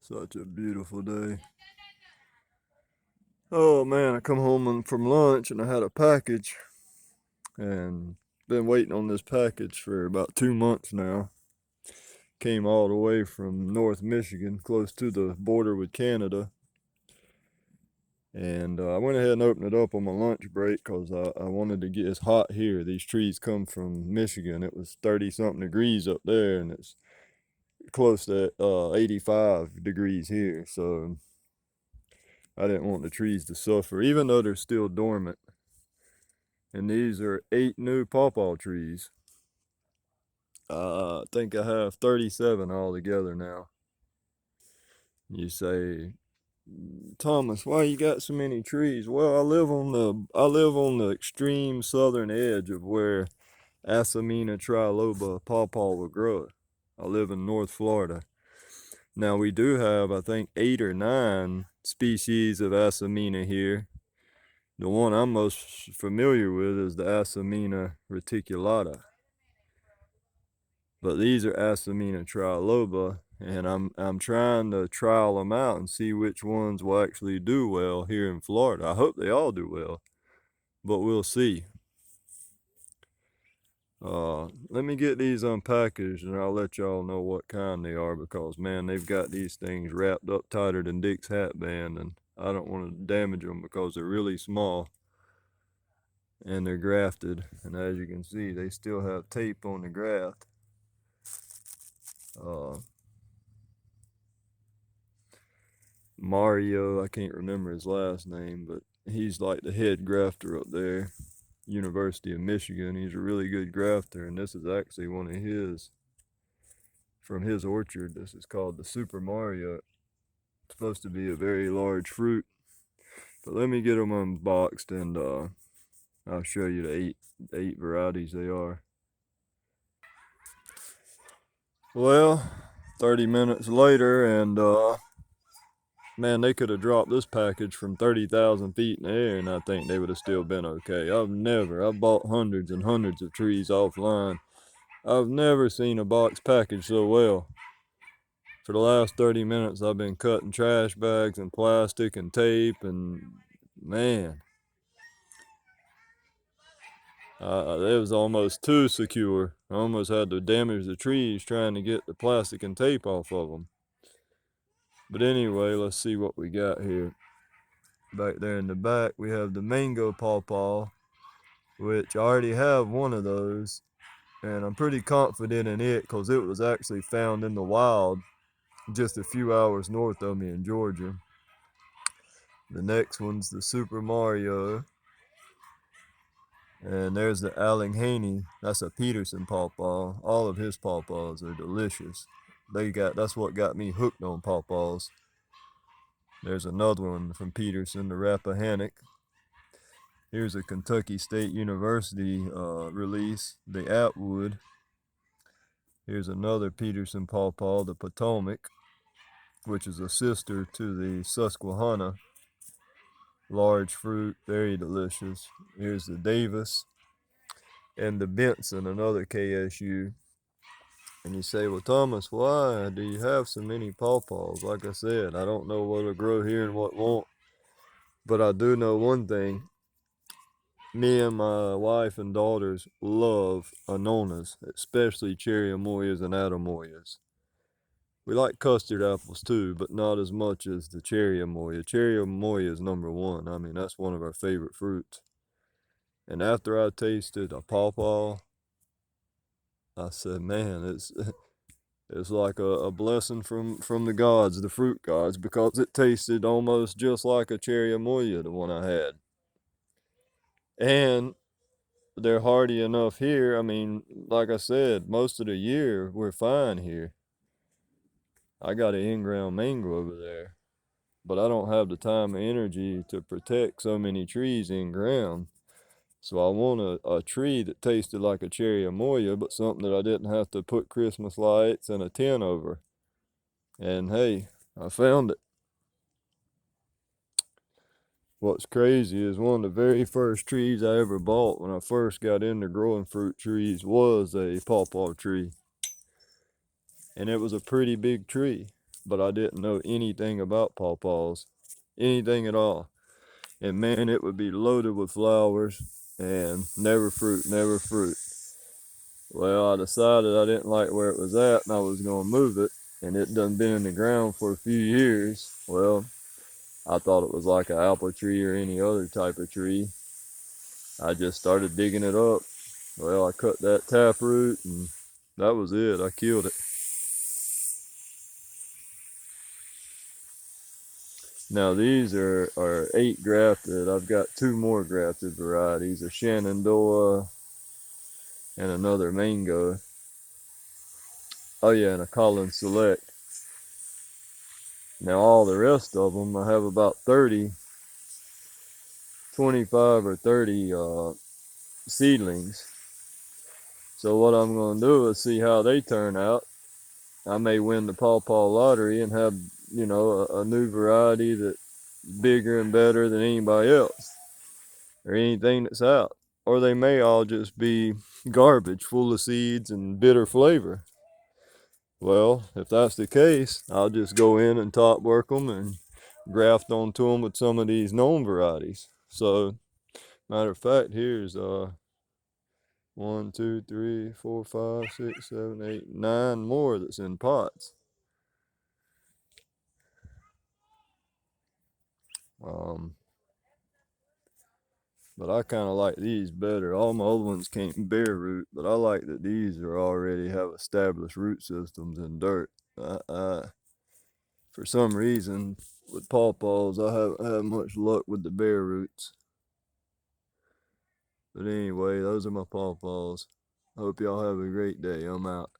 Such a beautiful day. Oh man, I come home from lunch and I had a package and been waiting on this package for about 2 months now. Came all the way from North Michigan, close to the border with Canada. And I went ahead and opened it up on my lunch break because I wanted to get, it's hot here. These trees come from Michigan. It was 30 something degrees up there and it's close to 85 degrees here. So I didn't want the trees to suffer, even though they're still dormant. And these are 8 new pawpaw trees. I think I have 37 altogether now. You say, Thomas, why you got so many trees? Well, I live on the extreme southern edge of where Asamina triloba pawpaw will grow. I live in North Florida. Now we do have, I think, 8 or 9 species of Asamina here. The one I'm most familiar with is the Asamina reticulata. But these are Asamina triloba, and I'm trying to trial them out and see which ones will actually do well here in Florida. I hope they all do well, but we'll see. Let me get these unpackaged and I'll let y'all know what kind they are because man, they've got these things wrapped up tighter than Dick's hat band, and I don't want to damage them because they're really small and they're grafted. And as you can see, they still have tape on the graft. Uh, Mario, I can't remember his last name, but he's like the head grafter up there, University of Michigan. He's a really good grafter, and this is actually one of his from his orchard. This is called the Super Mario. It's supposed to be a very large fruit. But let me get them unboxed and I'll show you the eight varieties they are. Well, 30 minutes later, and man, they could have dropped this package from 30,000 feet in the air, and I think they would have still been okay. I've bought hundreds and hundreds of trees offline. I've never seen a box package so well. For the last 30 minutes, I've been cutting trash bags and plastic and tape, and man, it was almost too secure. I almost had to damage the trees trying to get the plastic and tape off of them. But anyway, let's see what we got here. Back there in the back, we have the mango pawpaw, which I already have one of those, and I'm pretty confident in it because it was actually found in the wild just a few hours north of me in Georgia. The next one's the Super Mario, and there's the Allegheny. That's a Peterson pawpaw. All of his pawpaws are delicious. That's what got me hooked on pawpaws. There's another one from Peterson, the Rappahannock. Here's a Kentucky State University release, the Atwood. Here's another Peterson pawpaw, the Potomac, which is a sister to the Susquehanna. Large fruit, very delicious. Here's the Davis and the Benson, another KSU. And you say, well, Thomas, why do you have so many pawpaws? Like I said, I don't know what'll grow here and what won't. But I do know one thing. Me and my wife and daughters love Anonas, especially cherry amoyas and atamoyas. We like custard apples too, but not as much as the cherry amoya. Cherry amoya is number one. I mean, that's one of our favorite fruits. And after I tasted a pawpaw, I said, man, it's like a blessing from the gods, the fruit gods, because it tasted almost just like a cherry amoya, the one I had. And they're hardy enough here. I mean, like I said, most of the year we're fine here. I got an in-ground mango over there, but I don't have the time or energy to protect so many trees in ground. So I want a tree that tasted like a cherry amoya, but something that I didn't have to put Christmas lights and a tent over. And hey, I found it. What's crazy is one of the very first trees I ever bought when I first got into growing fruit trees was a pawpaw tree. And it was a pretty big tree. but I didn't know anything about pawpaws, anything at all. And man, it would be loaded with flowers and never fruit, never fruit. Well, I decided I didn't like where it was at and I was going to move it. And it done been in the ground for a few years. Well, I thought it was like an apple tree or any other type of tree. I just started digging it up. Well, I cut that taproot and that was it. I killed it. Now these are 8 grafted. I've got 2 more grafted varieties, a Shenandoah and another mango. Oh yeah, and a Collins Select. Now all the rest of them, I have about 30, 25 or 30 seedlings. So what I'm going to do is see how they turn out. I may win the pawpaw lottery and have, a new variety that's bigger and better than anybody else or anything that's out. Or they may all just be garbage, full of seeds and bitter flavor. Well, if that's the case, I'll just go in and top work them and graft onto them with some of these known varieties. So, matter of fact, here's 1, 2, 3, 4, 5, 6, 7, 8, 9 more that's in pots. Um, but I kind of like these better. All my other ones can't bear root, but I like that these are already have established root systems in dirt. For some reason, with pawpaws, I haven't had much luck with the bare roots. But anyway, those are my pawpaws. Hope y'all have a great day. I'm out.